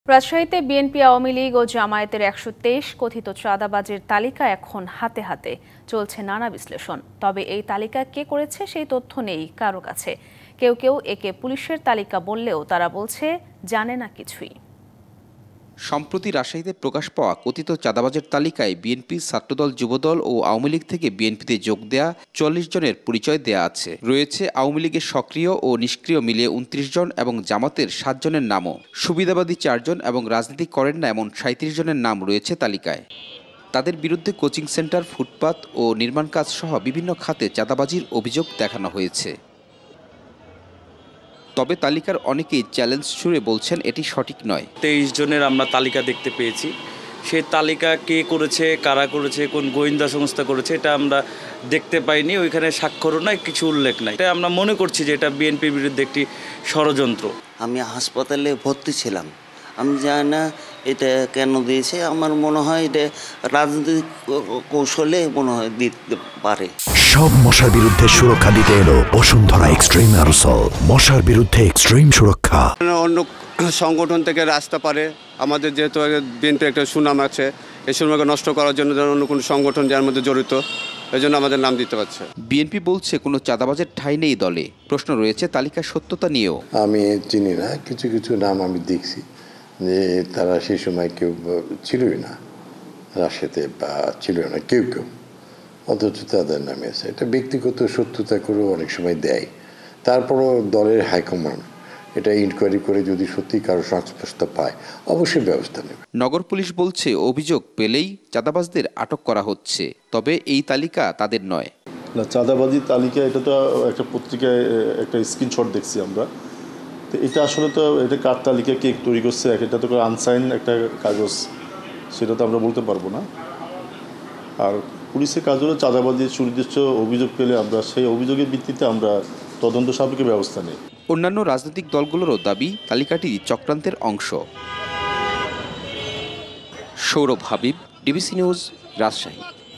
রাজশাহীতে বিএনপি, আওয়ামী লীগ ও জামায়াতের ১২৩ কথিত চাঁদাবাজের তালিকা এখন হাতে হাতে চলছে নানা বিশ্লেষণ। তবে এই তালিকা কে করেছে সেই তথ্য নেই কারো কাছে। কেউ কেউ একে পুলিশের তালিকা বললেও তারা বলছে জানে না কিছুই। সম্প্রতি রাজশাহীতে প্রকাশ পাওয়া কথিত চাঁদাবাজের তালিকায় বিএনপি, ছাত্রদল, যুবদল ও আওয়ামী লীগ থেকে বিএনপিতে যোগ দেয়া ৪৪ জনের পরিচয় দেয়া আছে। রয়েছে আওয়ামী লীগের সক্রিয় ও নিষ্ক্রিয় মিলিয়ে ২৯ জন এবং জামাতের ৭ জনের নামও। সুবিধাবাদী ৪ জন এবং রাজনীতি করেন না এমন ৩৭ জনের নাম রয়েছে তালিকায়। তাদের বিরুদ্ধে কোচিং সেন্টার, ফুটপাত ও নির্মাণ কাজ সহ বিভিন্ন খাতে চাঁদাবাজির অভিযোগ দেখানো হয়েছে। তবে তালিকার অনেকেই চ্যালেঞ্জ ছুড়ে বলছেন এটি সঠিক নয়। ২৩ জনের আমরা তালিকা দেখতে পেয়েছি। সেই তালিকা কে করেছে, কারা করেছে, কোন গোয়েন্দা সংস্থা করেছে এটা আমরা দেখতে পাইনি। ওইখানে স্বাক্ষরও নাই, কিছু উল্লেখ নাই। এটা আমরা মনে করছি যে এটা বিএনপির বিরুদ্ধে একটি ষড়যন্ত্র। আমি হাসপাতালে ভর্তি ছিলাম, আমি জানি না এটা কেন দিয়েছে। আমার মনে হয় এটা রাজনৈতিক কৌশলে মনে হয় দিতে পারে। সব মশার বিরুদ্ধে সুরক্ষা দিতে এলো বসুন্ধরা এক্সট্রিম অ্যারোসল। মশার বিরুদ্ধে এক্সট্রিম সুরক্ষা। অন্য সংগঠন থেকে আসতে পারে, আমাদের যেহেতু বিএনপির একটা সুনাম আছে, এই সুনামকে নষ্ট করার জন্য অন্য কোনো সংগঠন যার মধ্যে জড়িত, এই জন্য আমাদের নাম দিতে পারছে। বিএনপি বলছে কোনো চাঁদাবাজের ঠাঁই নেই দলে। প্রশ্ন রয়েছে তালিকার সত্যতা নিয়েও। আমি চিনি না, কিছু কিছু নাম আমি দেখছি যে তারা সেই সময় কেউ ছিলই না রাজশাহীতে, বা ছিল না কেউ কেউ, অথচ তাদের নামে আছে। এটা ব্যক্তিগত সত্যতা করেও অনেক সময় দেয়। তারপরও দলের হাইকমান্ড এটা ইনকোয়ারি করে যদি সত্যি কারো সংস্পর্শ পায় অবশ্যই ব্যবস্থা নেবে। নগর পুলিশ বলছে অভিযোগ পেলেই চাঁদাবাজদের আটক করা হচ্ছে, তবে এই তালিকা তাদের নয়। না, চাঁদাবাজির তালিকা এটা তো একটা পত্রিকায় একটা স্ক্রিনশট দেখছি আমরা। তো এটা আসলে তো এটা কার তালিকা কে তৈরি করছে, এটা তো আনসাইন একটা কাগজ, সেটা তো আমরা বলতে পারবো না। আর পুলিশের কাজ হলো চাঁদাবাজির সুনির্দিষ্ট অভিযোগ পেলে আমরা সেই অভিযোগের ভিত্তিতে আমরা তদন্ত সাপেক্ষে ব্যবস্থা নিই। অন্যান্য রাজনৈতিক দলগুলোরও দাবি তালিকাটি চক্রান্তের অংশ। Sourav Habib, DBC news, Rajshahi.